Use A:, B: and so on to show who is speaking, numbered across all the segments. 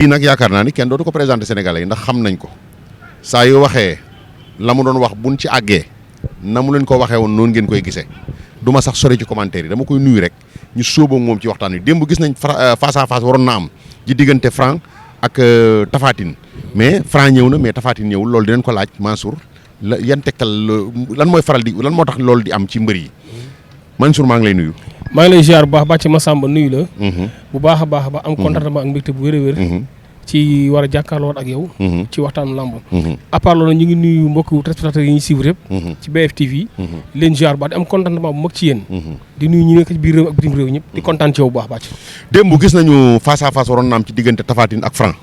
A: lii nag yaakaar naa ni kenn dootu ko présenté Sénégalais yi ndax xam nañ ko saa yoo waxee la mu doon wax buñ ci àggee na mu leen ko waxee woon noonu ngeen koy gisee du ma sax sori ci commentaire yi dama koy nuyu rek ñu sóoboo moom ci waxtaan wi démb gis nañ face à face waroon na am ci diggante Franc ak Tapha Tine mais Franc ñëw na mais Tapha Tine ñëwul loolu dinañ ko laaj Mansour la yan tegtal lan mooy faral di lan moo tax loolu di am ci mbër yi Mansour maa ngi lay nuyu.
B: maa ngi lay ziar bu baax bàcc Massamba nuyu la. bu baax a baax ba am contentement ak mbégte bu wér a wér. ci war a jàkkaarloo ak yow. ci waxtaanu lamb. à part loolu ñu ngi nuyu mbokku téléspectateurs yi ñu suivre yëpp. ci BFTV. leen ziar bu baax di am contentement bu mag ci yéen. di nuyu ñu nekk ci biir réew ak bitim réew ñëpp di kontaan ci yow bu baax bàcc.
A: démb gis nañu face à face waroon na am ci diggante Tapha Tine ak Franc.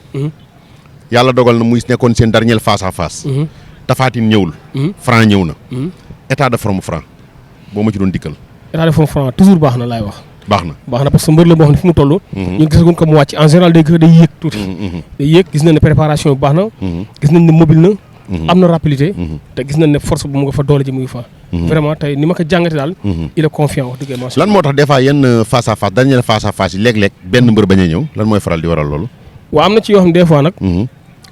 A: yàlla dogal na muy nekkoon seen dernier face à face. Tapha Tine ñëwul. Franc ñëw na. état de forme Franc boo ma ci doon dikkal.
B: état de forme Franc toujours baax na laay wax.
A: baax na
B: parce que mbër la boo xam ne fi mu toll. ñu gisaguñ ko mu wàcc en général day yéeg tuuti. day yéeg gis nañ ne préparation bi baax na. gis nañ ne mobile na. am na rapidité. te gis nañ ne force bu mu nga fa doole ji muy fa. vraiment tey ni ma ko jàngate daal. il est confiant wax dëgg yàlla.
A: lan moo tax des fois yenn face à face dernier face à face yi léeg-léeg benn mbër bañ a ñëw lan mooy faral di waral loolu.
B: waaw am na ci yoo xam ne des fois nag.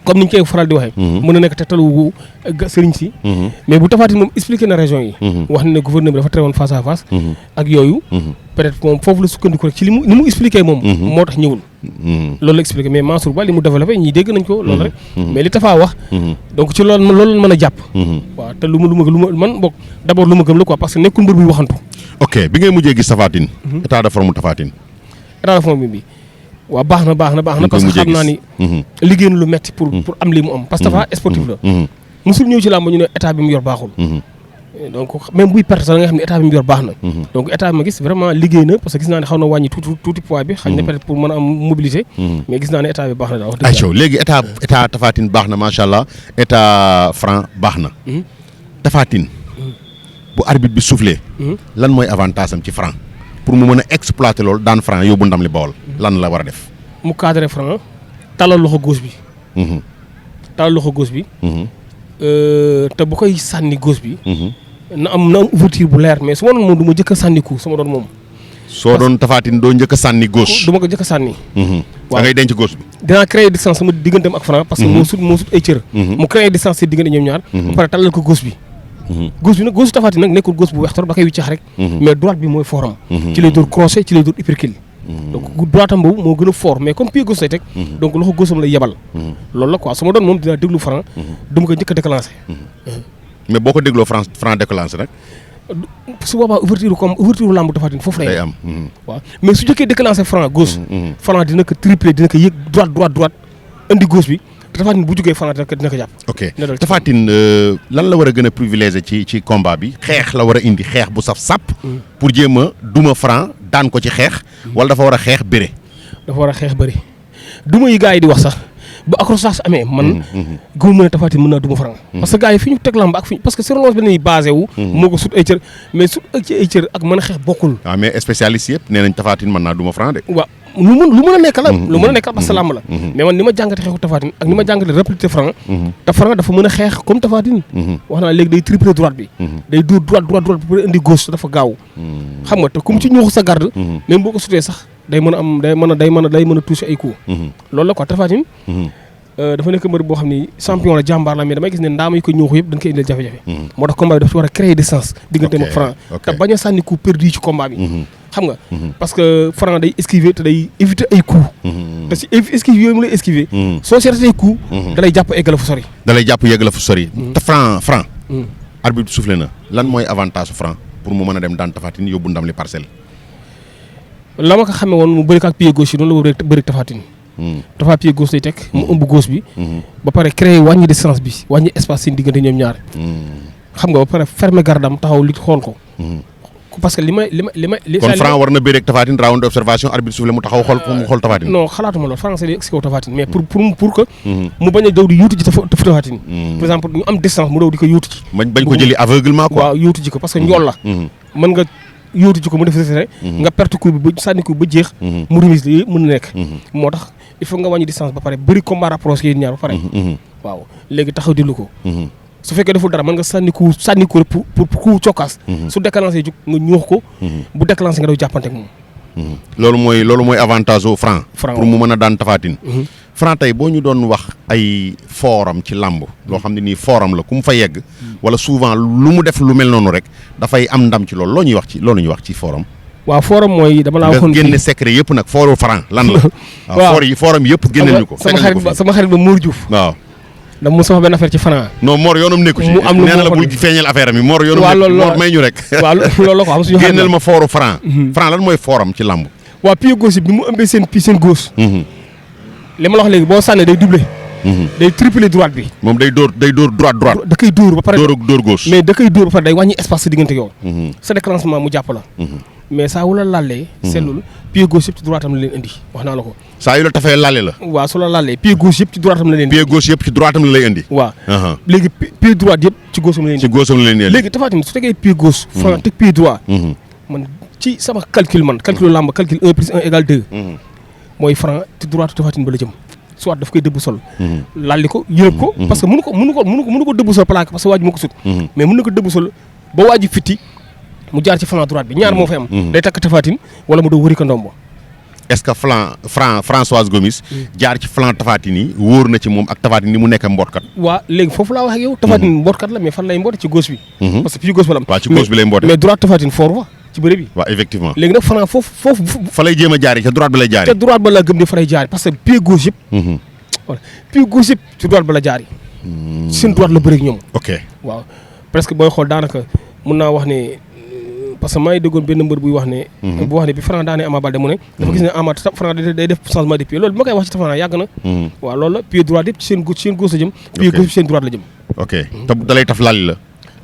B: comme ni ñu koy faral di waxee. mën na nekk tegtalu sëriñ si. mais bu Tapha Tine moom expliqué na région yi. wax na ne gouverneur bi dafa tere woon face à face. ak yooyu. peut-être moom foofu la sukkandiku rek ci li mu expliqué moom. moo tax ñëwul. loolu la expliqué mais Mansour Ba li mu développé ñii dégg nañ ko loolu rek. mais li Tapha wax. donc ci loolu la mën a jàpp. waaw te lu ma man bokk d' abord lu ma gëm la quoi parce que nekkul mbër buy waxantu.
A: ok bi ngay mujjee gis Tapha Tine. état de forme Tapha Tine.
B: état de forme bi. waaw baax na parce que xam naa ni liggéey na lu metti pour am lii mu am parce que Tapha sportif la musul ñëw ci làmb ñu ne état bi mu yor baaxul donc même buy perte sax nga xam ne état bi mu yor baax na donc état bi ma gis vraiment liggéey na parce que gis naa ne xaw na wàññi tuuti poids bi xañ na peut-être pour mën a am mobilité mais gis naa ne état bi baax na daal wax dëgg
A: yàlla léegi état Tapha Tine baax na macha allah état Franc baax na Tapha Tine bu arbitre bi soufflé lan mooy avantage am ci Franc pour mu mën a exploiter loolu daan Franc yóbbu ndam li Bawol lan la war a def.
B: mu cadré Franc talal loxo gauche bi. talal loxo gauche bi. te bu koy sànni gauche bi. na am ouverture bu leer mais su ma doon moom du ma jëkk a sànni coup su ma doon moom.
A: soo doon Tapha Tine doo njëkk a sànni gauche.
B: du ma ko jëkk a sànni.
A: waaw da ngay denc gauche bi.
B: dinaa créer distance sama digganteem ak Franc parce que moo sut ay cër. mu créer distance si diggante ñoom ñaar. ba pare talal ko gauche bi. gauche bi nag gauche Tapha Tine nag nekkul gauche bu weex torop da koy wiccax rek. mais droite bi mooy foram. ci lay dóor crochet ci lay dóor uppercut. donc droite am boobu moo gën a fort mais comme pied gauche lay teg. donc loxo gauche am lay yebal. loolu la quoi su ma doon moom dinaa déglu Franc du ma ko njëkk a déclenché.
A: mais boo ko dégloo Franc déclenché rek.
B: su boobaa ouverture lamb Tapha Tine foofu lay am. waaw mais su jëkkee déclenché Franc gauche. Franc dina ko triplé dina ko yëg droite indi gauche bi. Tapha Tine bu jógee Franc dina ko jàpp.
A: ok Tapha Tine lan la war a gën a privilégié ci combat bi xeex la war a indi xeex bu saf sàpp. pour jéem a duma Franc daan ko ci xeex. wala dafa war a xeex bëre.
B: dafa war a xeex bëre duma yi gars yi di wax sax bu accrochage amee man. gëmuma ne Tapha Tine mën naa duma Franc. parce que gars yi fi ñu teg lamb ak fi parce que sur bi dañuy basé wu. moo ko sut ay cër mais sut ay cër ak mën a xeex bokkul.
A: waaw mais spécialiste yëpp nee nañ Tapha Tine mën naa duma Franc de.
B: waaw lu mën a nekk la. lu mën a nekk parce que lamb la. mais man ni ma jàngate xeexu Tapha Tine ak ni ma jàngate rapidité Franc. te Franc dafa mën a xeex comme Tapha Tine. wax naa léegi day triplé droite bi. day dóor droite pour indi gauche dafa gaaw. xam nga te comme ci ñuuxu sa garde. même boo ko sutee sax day mën a am day mën a touché ay coups. loolu la quoi Tapha Tine. dafa nekk mbër boo xam ni champion la jàmbaar la mais damay gis ne ndaama yi ko ñuuxu yëpp dañ koy indil jafe-jafe. moo tax combat bi dafa ci war a créer distance. diggante ak Franc te bañ a sànni coup perdu ci combat bi. xam nga parce que Franc day esquiver te day éviter ay coups. te si esquive yooyu mu lay esquiver. soo seetee ay coups. da lay jàpp egg la fu sori. te Franc. arbitre bi soufflé na lan mooy avantage su Franc pour mu mën a dem daan Tapha Tine yóbbu ndam li Parcelles. la ma ko xamee woon mu bëri ak pied gauche yi noonu la bëri Tapha Tine. Tapha pied gauche lay teg mu ëmb gauche bi. ba pare créer wàññi distance bi wàññi espace seen diggante ñoom ñaar. xam nga ba pare fermer gardam taxaw li xool ko. parce que li may
A: kon Franc war na bëre ak Tapha Tine round d'observation arbitre soufflé mu taxaw xool Tapha Tine.
B: non xalaatuma loolu Franc c'est day expliqué Tapha Tine mais pour que. mu bañ a daw di yuutu ci Tapha Tine. par exemple ñu am distance mu daw di ko yuutu ci.
A: bañ ko jëli aveuglement quoi.
B: waaw yuutu ci ko parce que njool la. mën nga yuutu ci ko mu def retiré. nga perte coup bi ba sànni ko ba jeex. mu remise li mën na nekk. moo tax il faut nga wàññi distance ba pare bëri combat rapproché yi ñaar ba pare. waaw léegi taxaw dillu ko. su fekkee deful dara mën nga sànni ko rek pour ku cokkaas. su déclenché jug nga ñuux ko. bu déclenché nga daw jàppante ak moom.
A: loolu mooy avantage au Franc. pour mu mën a daan Tapha Tine. Franc tey boo ñu doon wax ay forum ci làmb loo xam ne nii forum la ku mu fa yegg wala souvent lu mu def lu mel noonu rek dafay am ndam ci loolu loo ñuy wax ci loolu ñuy wax ci forum.
B: waaw forum mooy dama laa waxoon
A: nga génne secret yëpp nag fooru Franc lan la. waaw forum yëpp génneel ñu ko.
B: sama xarit ba Mor Diouf.
A: waaw.
B: da mu sama benn affaire ci Franc.
A: non Mor yoonam nekku ci.
B: mu am lu
A: nee na la bul feeñal affaire am yi Mor yoonam nekku Mor may ñu rek.
B: waaw loolu la ko am suñu xarit
A: génneel ma fooru Franc. Franc lan mooy forum ci làmb.
B: waaw pied gauche bi mu ëmbee seen gauche. li ma la wax léegi boo sànnee day doublé. day triplé droite bi.
A: moom day dóor droite.
B: da koy dóor ba pare
A: dóor gauche.
B: mais da koy dóor ba pare day wàññi espace sa diggante yow. sa déclenchement mu jàpp la. mais saa wu la laalee. seetlul pied gauche yëpp ci droite am la leen indi wax naa la ko.
A: saa yu la tafee laale la.
B: waaw su la laalee pied gauche yëpp ci droite am la leen indi.
A: pied gauche yëpp ci droite am la lay indi.
B: waaw léegi pied droite yëpp ci gauche am la leen indi.
A: ci gauche am la leen indi.
B: léegi Tapha Tine su tegee pied gauche. Franc teg pied droit. man ci sama calcul làmb calcul 1 plus 1 égale 2. mooy Franc ci droite Tapha Tine ba la jëm. soit daf koy dëbb sol. lalli ko yërëb ko. parce que mënu ko dëbb sol plaqué parce que waa ji moo ko sut. mais mën na ko dëbb sol ba waa ji fitti mu jaar ci flanc droite bi ñaar moo fay am. day takk Tapha Tine wala mu doo wëri ko ndombo.
A: est-ce que Françoise Gomis jaar ci flanc Tapha Tine yi wóor na ci moom ak Tapha Tine ni mu nekk mbootkat.
B: waaw léegi foofu laa wax ak yow. Tapha Tine mbootkat la mais fan lay mboote ci gauche bi. parce que fii gauche ba la am.
A: waaw ci gauche bi lay mboote.
B: mais droite Tapha Tine fort wa ci bëre bi.
A: waaw effectivement.
B: léegi nag Franc foofu.
A: fa lay jéem a jaaree ca droite ba lay jaaree.
B: ca droite ba la gëm ne fa lay jaaree parce que pied gauche yëpp. voilà pied gauche yëpp ci droite ba la jaaree. seen droite la bëre ak ñoom.
A: ok
B: waaw presque booy xool daanaka mun naa wax ne. parce que maa ngi déggoon benn mbër buy wax ne. bu wax ne bi Franc daanee Ama Baldé mu ne. dafa gis ne Franc day def changement de pied loolu bi ma koy wax ci Franc yàgg na. waaw loolu la pied droite yëpp ci seen gauche la jëm. pied gauche seen droite la jëm.
A: ok te da lay taf laali la.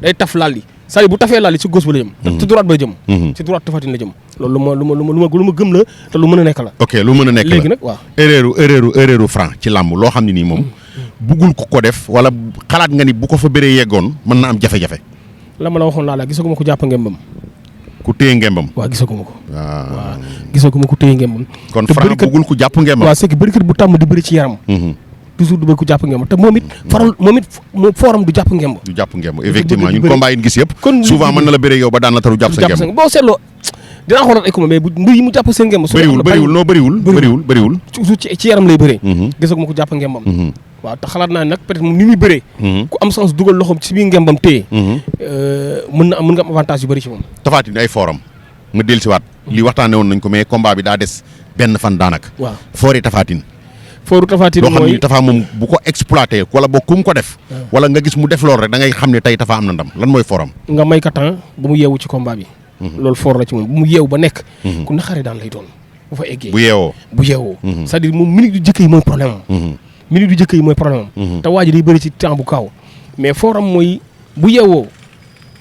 B: day taf laali c'est-à-dire bu tafee laali ci gauche ba la jëm. ci droite ba la jëm. ci droite Tapha Tine la jëm. loolu lu ma gëm la te lu mën a nekk la.
A: ok lu mën a nekk la
B: léegi nag waaw.
A: erreuru Franc ci làmb loo xam ne nii moom. buggul ko def wala xalaat nga ni bu ko fa bëree yeggoon mën na am jafe-jafe.
B: la ma la waxoon laa la gisaguma ko jàpp ngembam.
A: ku téye ngembam.
B: waaw gisaguma ko. waaw gisaguma ku téye ngembam.
A: kon Franc bëggul ku jàpp ngembam.
B: waaw c'est que bërikat bu tàmm di bëri ci yaram. toujours du bëgg ku jàpp ngembam te moom it fooram du jàpp ngemb.
A: du jàpp ngemb effectivement ñun combat yi gis yëpp. souvent mën na la bëree yow ba daan la taru jàpp sa ngemb.
B: boo seetloo dinaa xoolal ay combat mais bu mbir yi mu jàpp seen ngemb.
A: bëriwul.
B: toujours ci yaram lay bëree. gisaguma ko jàpp ngembam. waaw te xalaat naa nag peut-être ni muy bëree. ku am chance dugal loxoom ci biir ngembam téye. mën nga am avantage yu bëri ci moom.
A: Tapha Tine ay forum ma dellusiwaat. li waxtaanee woon nañ ko mais combat bi daa des benn fan daanaka.
B: waaw
A: foori Tapha Tine.
B: fooru Tapha Tine mooy
A: loo xam ni Tapha moom bu ko exploité wala boog ku mu ko def. wala nga gis mu def loolu rek da ngay xam ne tey Tapha am na ndam lan mooy forum.
B: nga may ka temps bu mu yeewu ci combat bi. loolu foor la ci moom bu mu yeewu ba nekk. ku naqaree daan lay doon bu fa eggee.
A: bu yeewoo.
B: c'est-à-dire moom minute du jëkk yi mooy problème am. minute du jëkk yi mooy problème am. te waa ji day bëri ci temps bu kaaw mais forum mooy bu yeewoo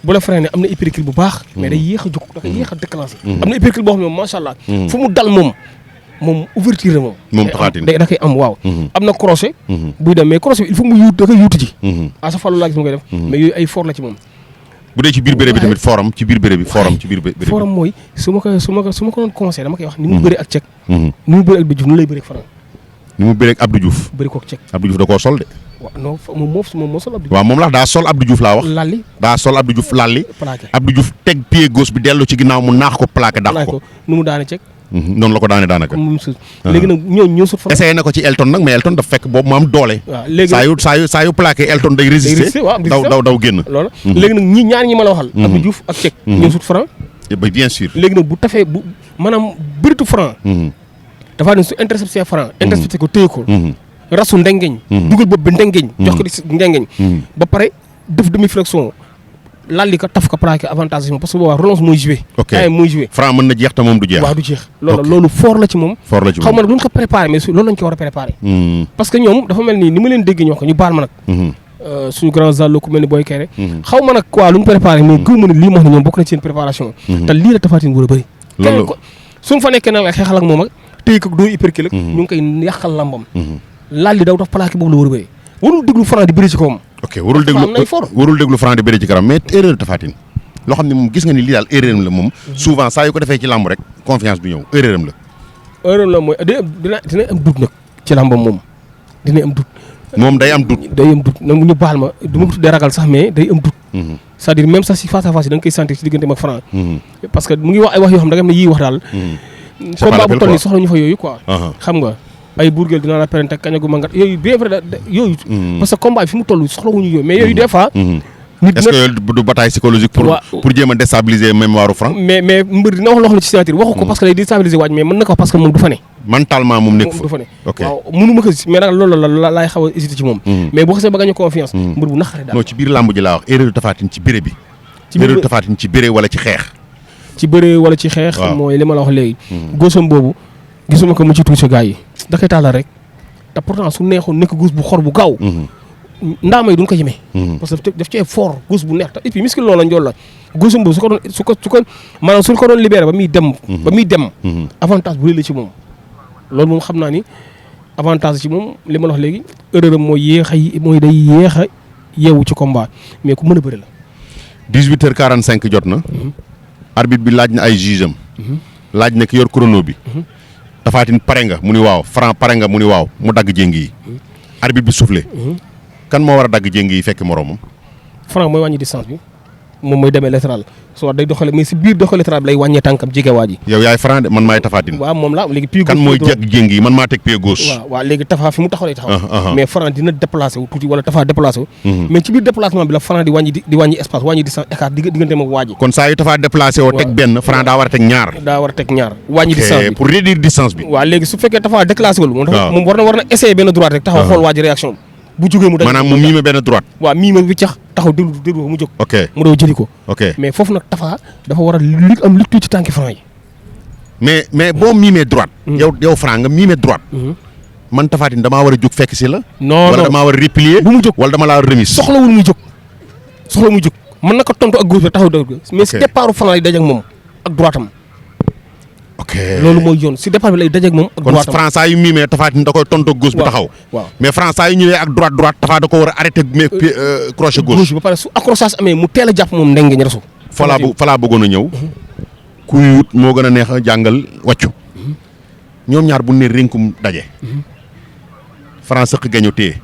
B: bu la freiné am na hypercule bu baax. mais day yéex a jóg da koy yéex a déclenché. am na hypercule boo xam ne moom macha allah. fu mu dal moom ouverture la moom.
A: Tapha Tine
B: da koy am waaw. am na crochet. buy dem mais crochet bi il faut mu da koy yuutu ji. à sa fallu laa gis mu koy def. mais yooyu ay for la ci moom.
A: bu dee ci biir bëre bi tamit forum ci biir bëre bi forum ci biir bëre bi.
B: forum mooy su ma ko doon conseil dama koy wax ni mu bëre ak Cech. ni mu bëre ak Abdou Diouf nu lay bëre ak Franc.
A: ni mu bëre ak Abdou Diouf.
B: bëri koog Cech.
A: Abdou Diouf da koo sol de.
B: waaw non moom moo sol Abdou Diouf.
A: waaw moom la daa sol Abdou Diouf laa wax.
B: lalli
A: daa sol Abdou Diouf lalli.
B: plaqué
A: Abdou Diouf teg pied gauche bi dellu ci ginnaaw mu naax ko plaqué dàq ko.
B: nu mu daane Cech.
A: noonu la ko daanaka.
B: léegi nag ñoo sut Franc.
A: essayé na ko ci Elton nag mais Elton dafa fekk boobu mu am doole.
B: waaw léegi
A: saa yu plaqué Elton day résister. daw génn.
B: loolu léegi nag ñaar ñi ma la waxal. Abdou Diouf ak Cech. ñoo sut Franc.
A: bien sûr.
B: léegi nag bu tafee bu maanaam bëritu Franc. dafa ne su intercepté Franc. intercepté ko téye ko. rasu ndengeñ. dugal bopp bi ndengeñ. jox ko di ndengeñ. ba pare def demi flexion. lalli ko taf ko plaqué avantage si moom parce que boobaa relance mooy joué.
A: ok
B: mooy joué.
A: Franc mën na jeex te moom du jeex.
B: waaw du jeex loolu fort la ci moom. xaw ma nag lu ñu ko préparé mais loolu lañ ko war a préparé. parce que ñoom dafa mel ni ma leen dégg ñoo ko ñu baal ma nag. suñu grand zallo ku mel ni Boy Kéré. xaw ma nag quoi lu ñu préparé mais gëw ma ne lii ma wax ne ñoom bokk na ci seen préparation. te lii la Tapha Tine war a bëri.
A: loolu
B: ko suñ fa nekkee nag la xeexal ak moom ak téye ko doo hypercule ak ñu ngi koy yàqal lambam. lalli daw daf plaqué boobu la war a bëri warul déglu Franc di bëri ci kawam.
A: ok warul déglu Franc di bëri ci kanam mais erreur Tapha Tine loo xam ne moom gis nga ni lii daal erreur am la moom. souvent saa yu ko defee ci làmb rek confiance du ñëw erreur am la.
B: erreur la mooy dina am doute nag ci làmbam moom dina am doute.
A: moom day am doute.
B: nag ñu baal ma du ma ko tuddee ragal sax mais day am doute. c'est-à-dire même sax si face à face yi da nga koy sentir ci digganteem ak Franc. parce que mu ngi wax ay wax yoo xam da nga xam ne yii wax daal. combat bu toll nii soxla ñu fa yooyu quoi. xam nga ay burgel dina la perente kaña gu mangat yooyu bien vrai yooyu parce que combat bi fi mu toll soxlawuñu yooyu mais yooyu des fois nit
A: est-ce que du bataille psychologique pour jéem a déstabiliser mémoire Franc
B: mais mbër dina wax loo xam ne ci signature waxu ko parce que day déstabiliser waaj mais mën na ko wax parce que moom du fa ne
A: mentalement moom nekk fa
B: du fa ne
A: ok
B: waaw mënu ma ko gis mais nag loolu la laay xaw a hésité ci moom mais boo xasee ba gagné confiance mbër bu naqare daal
A: non ci biir làmb ji laa wax erreur Tapha Tine ci bëre bi erreur Tapha Tine ci bëre wala ci xeex
B: ci bëre wala ci xeex mooy li ma la wax léegi góosam boobu gisuma ko mu ci tuuti gars yi da koy tàllal rek te pourtant su neexoon nekk góos bu xor bu gaaw ndaamay duñ ko yemee parce que daf cee fort góos bu neex te et puis miskil loolu la njool la góosam boobu su ko maanaam suñ ko doon libéré ba muy dem avantage bu rëy la ci moom loolu moom xam naa ni avantage ci moom li ma la wax léegi erreur am mooy day yéex a yeewu ci combat mais ku mën a bëri la
A: 18h45 jot na arbitre bi laaj na ay juge am laaj na ki yor chrono bi Tapha Tine pare nga mu ni waaw Franc pare nga mu ni waaw mu dagg jéngi yi arbitre bi soufflé kan moo war a dagg jéngi yi fekk moroomam
B: Franc mooy wàññi distance bi moom mooy demee latéral soit day doxale mais si biir doxale latéral bi lay wàññee tànkam jege waa ji
A: yow yaay Franc de man maay Tapha Tine
B: waaw moom la léegi pied
A: kan mooy jeg jéngi yi man maa teg pied gauche
B: waaw léegi Tapha fi mu taxaw lay taxaw mais Franc dina déplacé wu tuuti wala Tapha déplacé wu mais ci biir déplacement bi la Franc di wàññi espace wàññi distance écart digganteem ak waa ji
A: kon saa yu Tapha déplacé woo teg benn Franc daa war a teg ñaar
B: wàññi distance bi
A: pour réduire distance bi
B: waaw léegi su fekkee Tapha déclassé wul moom war na essayer benn droite rek taxaw xool waa ji réaction bu jógee mu daj
A: maanaam mu miime benn droite
B: waaw miime bi cax taxaw déglu mu jóg
A: ok
B: mu daw jëli ko
A: ok
B: mais foofu nag Tapha dafa war a am lecture ci tànki Franc yi
A: mais boo miimee droite yow Franc nga miime droite man Tapha Tine damaa war a jóg fekk si la
B: non
A: wala damaa war a replier
B: bu mu jóg
A: wala dama laa remise
B: soxlawul muy jóg mën na ko tontu ak gauche bi taxaw dëgg mais si départ Franc lay daje ak moom ak droite am
A: ok
B: loolu mooy yoon si départ bi lay daje ak moom ak droite am
A: kon Franc saa yu miimee Tapha Tine da koy tontu ak gauche bi taxaw
B: waaw
A: mais Franc saa yu ñëwee ak droite Tapha da ko war a arrêté mais crochet gauche
B: ba pare su accrochage amee mu teel a jàpp moom ndengeñ resu
A: falaa bëggoon a ñëw kuy wut moo gën a neex a jàngal wàccu ñoom ñaar bu ne rénkum daje Franc sëq gaño téye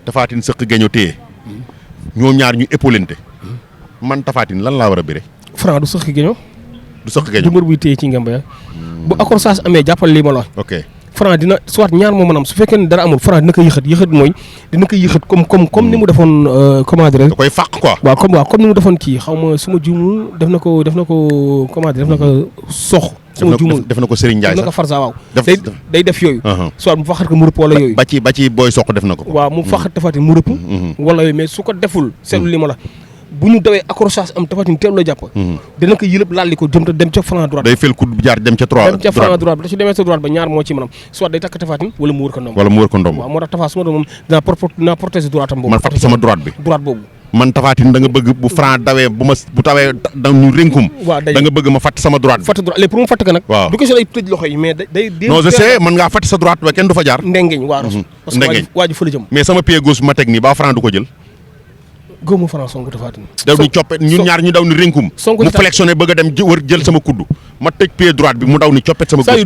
A: Tapha Tine sëq gaño téye ñoom ñaar ñu épaulante man Tapha Tine lan laa war a bëre
B: Franc du sëq gaño
A: du sëq gaño
B: du mbër buy téye ci ngamba ya bu accrochage amee jàppal lii ma la
A: ok
B: Franc dina soit ñaar moo mën am su fekkee ne dara amul Franc dina ko yëxat mooy dina ko yëxat comme ni mu defoon comment dire
A: da koy fàq quoi
B: waaw comme ni mu defoon kii xaw ma su ma juumul def na ko comment dire def na ko sox su ma juumul
A: def na ko Serigne Ndiaye
B: def na ko Farsa waaw
A: day
B: def yooyu soit mu faxat ko mu rëpp wala yooyu
A: ba ci booy soq def na ko
B: waaw mu faxat Tapha Tine mu rëpp wala yooyu mais su ko deful seetlu li ma la bu ñu dawee accrochage am Tapha Tine teelu la jàpp dina ko yëlëb lalli ko dem ca Franc droite
A: day fel coup jaar dem ca Franc
B: droite ba su demee sa droite ba ñaar moo ci mën am soit day takk Tapha Tine wala mu wër ko ndomb waaw moo tax Tapha su ma doon moom dinaa protéger droite am boobu
A: man fàtte sama droite bi
B: boobu
A: man Tapha Tine da nga bëgg bu Franc dawee bu tawee da ñu rénkum da nga bëgg ma fàtte sama droite bi
B: léegi pour mu fàtte ko nag
A: waaw
B: du question day tëj loxo yi mais day
A: non je sais mën ngaa fàtte sa droite ba kenn du fa jaar
B: ndengeñ waaw parce que waa ji fa la jëm
A: mais sama pied gauche ma teg nii ba Franc du ko jël
B: góomu Franc songu Tapha Tine
A: daw ni coppet ñun ñaar ñu daw ni rénkum mu flexionné bëgg a dem wër jël sama kuddu ma tëj pied droite bi mu daw ni coppet sama gauche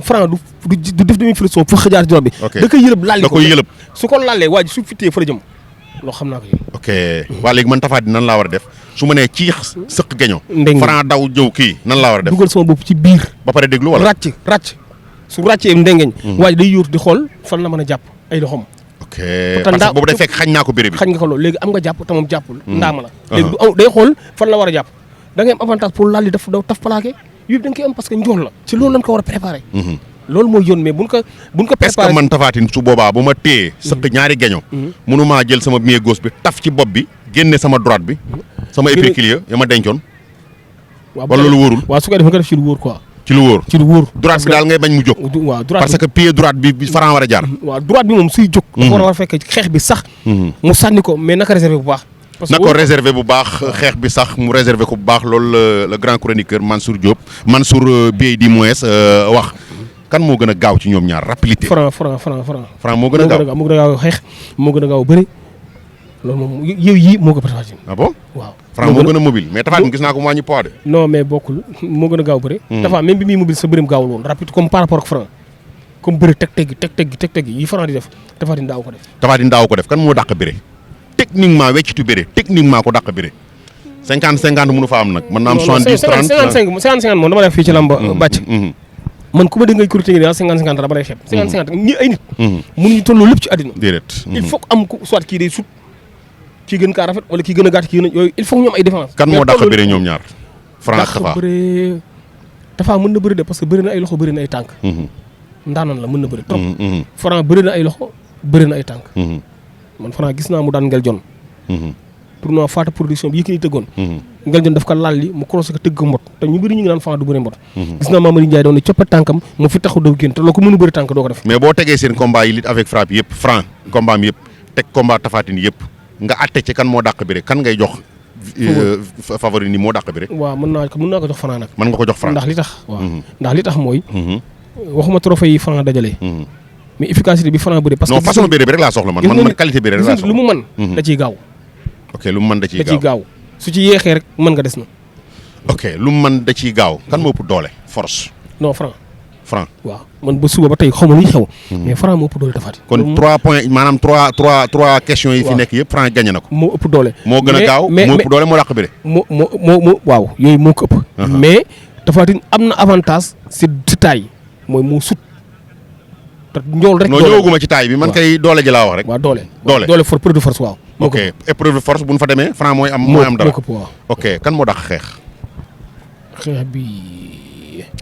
B: Franc du def demi flexion fa xëjaar ci droite bi da koy yëlëb lalli ko
A: da koy yëlëb
B: su ko lallee waa ji su fittee fa la jëm loo xam naa ko yéen
A: ok waa léegi man Tapha Tine nan laa war a def su ma nee ciix sëq geño Franc daw jëw kii nan laa war a def
B: dugal sama bopp ci biir
A: ba pare déglu wala
B: ràcc su ràccee ndengeñ waa ji day yóotu di xool fan la mën a jàpp ay loxom
A: ok parce que boobu day fekk xañ naa ko béré bi
B: xañ nga ko loolu léegi am nga jàpp te moom jàppul ndaama la léegi day xool fan la war a jàpp da ngay am avantage pour laal li daf daw taf plaqué yëpp da nga koy am parce que njool la ci loolu lañ ko war a préparé loolu mooy yoon mais buñ ko préparé
A: est-ce que man Tapha Tine su boobaa bu ma téye sëq ñaari geño mënumaa jël sama pied gauche bi taf ci bopp bi génne sama droite bi sama épiculier ya ma dencoon wala loolu wóorul
B: waaw su ko def nga def ci lu wóor quoi
A: ci lu wóor
B: droite
A: bi daal ngay bañ mu jóg
B: waaw droite
A: parce que pied droite bi Franc war a jaar
B: waaw droite bi moom suy jóg dafa war a fekk xeex bi sax mu sànni ko mais naka réservé bu baax
A: na ko réservé bu baax xeex bi sax mu réservé ko bu baax loolu le grand chroniqueur Mansour Bieye di moins wax kan moo gën a gaaw ci ñoom ñaar rapidité
B: Franc
A: moo gën a gaaw
B: moo gën a gaaw xeex moo gën a gaaw bëri loolu moom yow yii moo ko Tapha Tine
A: ah bon
B: waaw
A: Franc moo gën a mobile mais Tapha Tine gis naa ko mu wàññi poids de
B: non mais bokkul moo gën a gaaw bëri Tapha même bi muy mobile sa bërim gaawul woon rapide comme par rapport ak Franc comme bëri teg yi Franc di def Tapha Tine daaw ko def
A: kan moo dàq bëre techniquement weccitu bëre techniquement ko dàq bëre 50-50 mënu fa am nag mën na am 70-30
B: 55 moom dama def fii ci lamba bàcc man ku ma dégg ngay critiquer daal 50-50 dama lay xeeb 50-50 ñi ay nit mënuñu tolloo lépp ci àddina
A: déedéet
B: il faut am ku soit kii day sut kii gën kaa rafet wala kii gën a gàtt kii gën a yooyu il faut que ñu am ay différence
A: kan moo dàq bëre ñoom ñaar Franc ak Tapha
B: bëre Tapha mën na bëri de parce que bëri na ay loxo bëri na ay tànk ndaanan la mën na bëri trop Franc bëri na ay loxo bëri na ay tànk man Franc gis naa mu daan ngel jon tournoi Fata production bi Yékini tëggoon ngel jon daf ko laal li mu croisé ko tëgg ko mbot te ñu bëri ñu ngi naan Franc du bëri mbot gis naa Mamadi Ndiaye doon ne coppa tànkam mu fi taxu daw génn te loo ko mënu bëri tànk doo ko def
A: mais boo tegee seen combat yi lit avec frappe yëpp Franc combat am yëpp teg combat Tapha Tine yëpp nga atte ci kan moo dàq bëre kan ngay jox favori ni moo dàq bëre
B: waaw mën naa ko jox Franc nag
A: mën nga ko jox Franc
B: ndax li tax waaw ndax li tax mooy waxuma trophée yi Franc dajale mais efficacité bi Franc bëre parce que
A: non façon bëre bi rek laa soxla man qualité bi rek laa soxla
B: lu mu mën da ciy gaaw
A: ok lu mu mën da ciy
B: gaaw su ci yeexee rek mën nga des na
A: ok lu mu mën da ciy gaaw kan moo ëpp doole force
B: non Franc waaw man ba suba ba tey xaw ma luy xew mais Franc moo ëpp doole Tapha Tine
A: kon 3 points maanaam 3 questions yi fi nekk yëpp Franc gagné na ko
B: moo ëpp doole
A: moo gën a gaaw moo ëpp doole moo dàq bëre
B: moo waaw yooyu moo ko ëpp mais Tapha Tine am na avantage si taille mooy moo sut te njool rek
A: non ñëwaguma ci taille bi man kay doole ji laa wax rek
B: waaw doole for preuve de force waaw
A: ok épreuve de force bu ñu fa demee Franc mooy am dara ok kan moo dàq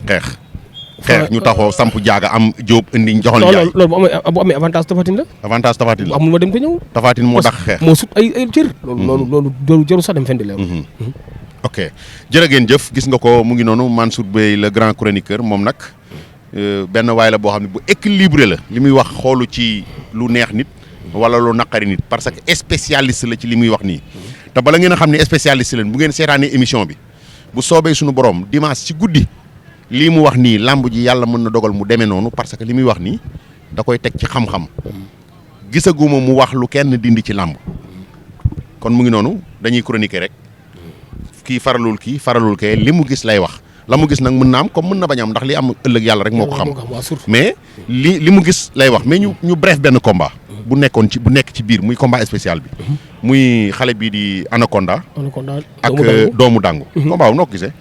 A: xeex ñu taxaw samp jaaga am jóob indi joxol njaay
B: loolu bu amee avantage Tapha Tine la
A: avantage Tapha Tine la
B: amul ma dem te ñëw
A: Tapha Tine moo dàq xeex
B: moo sut ay cër loolu jëru sax dem fendi leew
A: ok jërë ngeen jëf gis nga ko mu ngi noonu Mansour Beye le grand chroniqueur moom nag benn waay la boo xam ne bu équilibré la li muy wax xoolu ci lu neex nit wala lu naqari nit parce que spécialiste la ci li muy wax nii te bala ngeen a xam ne spécialiste leen bu ngeen seetaanee émission bi bu soobee suñu borom dimanche ci guddi lii mu wax nii làmb ji yàlla mën na dogal mu demee noonu parce que li muy wax nii da koy teg ci xam-xam gisaguma mu wax lu kenn dindi ci làmb kon mu ngi noonu dañuy chroniquer rek kii faralul kee li mu gis lay wax la mu gis nag mën na am comme mën na bañ am ndax li am ëllëg yàlla rek moo ko xam mais li mu gis lay wax mais ñu bref benn combat bu nekk ci biir muy combat spécial bi muy xale bii di Anaconda ak doomu dangu combat wu noo ko gisee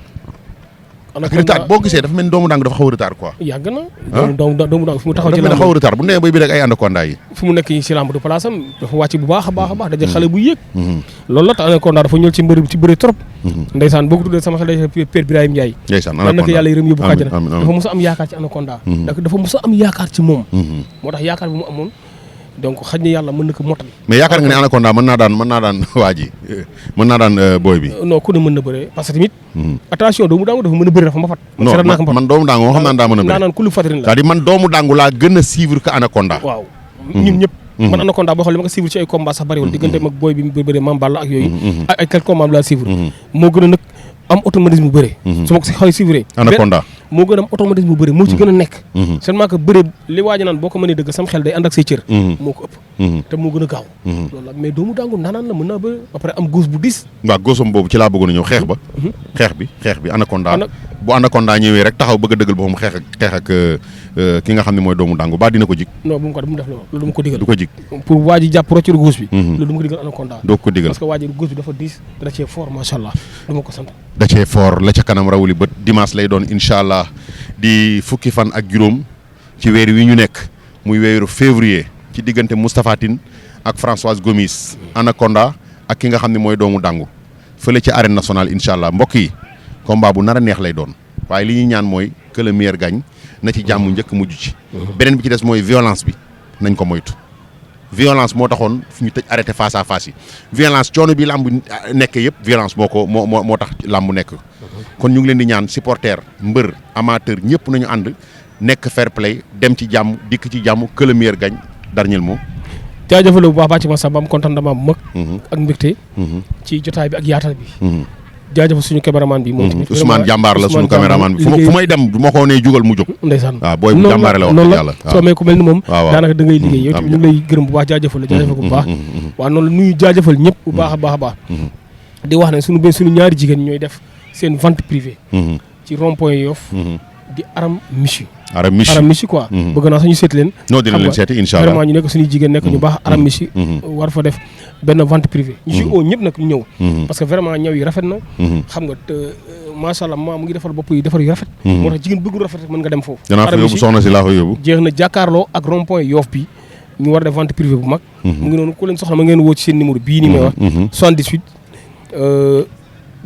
A: ak retard boo gisee dafa mel ni doomu dangu dafa xaw a retard quoi
B: yàgg na doomu dangu fi mu taxaw ci
A: dafa xaw a retard bu nee bay bi rek ay Anaconda yi
B: fi mu nekk ci lamb du place am dafa wàcc bu baax a baax daje xale bu yéeg loolu la te Anaconda dafa ñëw ci bëri trop ndeysaan boo ko tuddee sama xel day Père Birahim Ndiaye
A: ndeysaan
B: Anaconda naka yàlla yërëm yóbbu ko àjjana dafa mos a am yaakaar ci Anaconda dafa mos a am yaakaar ci moom moo tax yaakaar bi mu amoon donc xaj na yàlla mën na ko motal
A: mais yaakaar nga ne Anaconda mën naa daan waa ji mën naa daan booy bi
B: non ku ne mën na bëre parce que tamit attention doomu dangu dafa mën a bëre dafa mbapat
A: non man doomu dangu moo xam naa daa mën a bëre
B: naan ku lu fatirin la
A: c'est-à-dire man doomu dangu laa gën a suivre que Anaconda
B: waaw ñun ñëpp man Anaconda boo xam li ma ko suivre ci ay combat sax bëriwul diggante mag booy bi bëre Mame Balla ak yooyu ay quelques combats laa suivre moo gën a nag am automatisme bu bëre su ma ko si xaw suivre
A: Anaconda
B: moo gën a am automatisme bu bëre moo ci gën a nekk seulement que bëre li waaji naan boo ko mënee dëgg sam xel day ànd ak say cër moo ko ëpp te moo gën a gaaw loolu la mais doomu dangu naanaan la mën naa bëre après am góos bu dis
A: waaw góosam boobu ci laa bëggoon a ñëw xeex bi Anaconda bu Anaconda ñëwee rek taxaw bëgg a dëggal boppam xeex ak ki nga xam ne mooy doomu dangu ba dina ko jig
B: non bu mu def loolu du ma ko digal
A: du ko jig
B: pour waa ji jàpp roccir góos bi loolu du ma ko digal Anaconda
A: doo ko digal
B: parce que waa ji góos bi dafa diis da cee fort macha allah du ma ko sant
A: da cee fort la ca kanam rawuli bët dimanche lay doon incha allah di fukki fan ak juróom ci weer wi ñu nekk muy weeru février ci diggante Moustapha Tine ak Françoise Gomis Anaconda ak ki nga xam ne mooy doomu dangu fële ci arène nationale incha allah mbokk yi combat bu nar a neex lay doon waaye li ñuy ñaan mooy que le meilleur gagne na ci jàmm njëkk mujj ci beneen bi ci des mooy violence bi nañ ko moytu violence moo taxoon fu ñu tëj arrêté face à face yi violence coono bi làmb nekk yëpp violence moo tax làmb nekk kon ñu ngi leen di ñaan supporter mbër amateur ñëpp nañu ànd nekk fair play dem ci jàmm dikk ci jàmm que le meilleur gagne dernier mot
B: jaajëfal bu baax bàcc ma sax ba am contentement bu mag ak mbégte ci jotaay bi ak yaatal bi jaajëfal suñu caméraman bi moom tamit
A: Ousmane jàmbaar la suñu caméraman bi fu may dem du ma ko nee jugal mu jóg
B: ndeysaan
A: waaw booy bu jàmbaare la wax dëgg yàlla
B: soo may ku mel ni moom daanaka da ngay liggéey yow tamit ñu ngi lay gërëm bu baax jaajëfal la jaajëfal bu baax waaw noonu la nuyu jaajëfal ñëpp bu baax a baax a baax di wax ne suñu ñaari jigéen ñooy def seen vente privée ci rond point Yoff di Aram Michu
A: Aram Michi
B: Aram Michi quoi. bëgg naa sax ñu seeti leen.
A: non dina leen seeti incha allah
B: vraiment ñu nekk suñuy jigéen nekk ñu baax Aram Michi. war fa def benn vente privée. ñu si oo ñëpp nag ñu ñëw. parce que vraiment ñaw yi rafet na. xam nga te macha allah mu ngi defal bopp yi defar yu rafet. moo tax jigéen bëggul rafet rek mën nga dem foofu.
A: danaa fa yóbbu soxna si laa fa yóbbu.
B: jeex na jàkkaarloo ak rond point Yoff bi ñu war a def vente privée bu mag. mu ngi noonu ku leen soxla ma ngeen woo ci seen numéro bii ni may wax. 78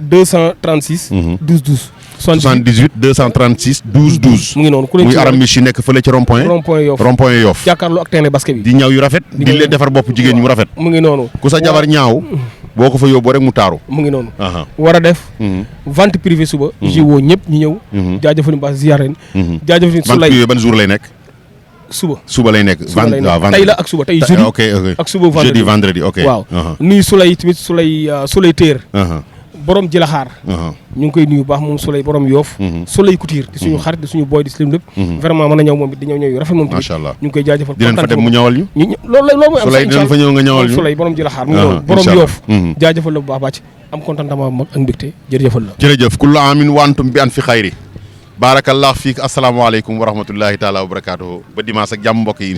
B: 236. 12 12.
A: 78 236 12 12.
B: mu ngi noonu ku leen ci
A: muy Aram Michi nekk fële ci rond point.
B: Yoff
A: rond point Yoff.
B: jàkkaarloo ak terrain basket bi.
A: di ñaw yu rafet. di leen defar bopp jigéen ñi mu rafet.
B: mu ngi noonu.
A: ku sa jabar ñaaw. boo ko fa yóbboo rek mu taaru.
B: mu ngi noonu. war a def. vente privée suba. ji woo ñëpp ñu ñëw. jaajëfal ñu baax ziar leen. jaajëfal ñu
A: vente privée ban jour lay nekk.
B: suba
A: lay nekk.
B: waaw tey la ak suba tey jeudi.
A: ok
B: ak suba vendredi
A: jeudi vendredi ok.
B: waaw nuyu Souley tamit Souley téer borom Jilaxaar. ñu ngi koy nuyu baax moom Souley borom Yoff. Souley Couture di suñu xarit di suñu boy di slim lépp. vraiment mën a ñëw moom it di ñëw yu rafet moom tamit.
A: macha allah
B: ñu ngi koy jaajëfal.
A: dinañ fa dem mu ñëwal ñu.
B: loolu mooy am
A: Souley dinañ fa ñëw nga ñëwal ñu.
B: Souley borom Jilaxaar mu ngi noonu borom Yoff. jaajëfal la bu baax bàcc am contentement bu mag ak mbégte jërëjëfal la.
A: jërëjëf kullu amin wa antum bi an fi xayri. baarakallah fiik asalaamaaleykum wa rahmatullahi taala wa barakaatuhu ba dimanche ak jàmm mbokk yi.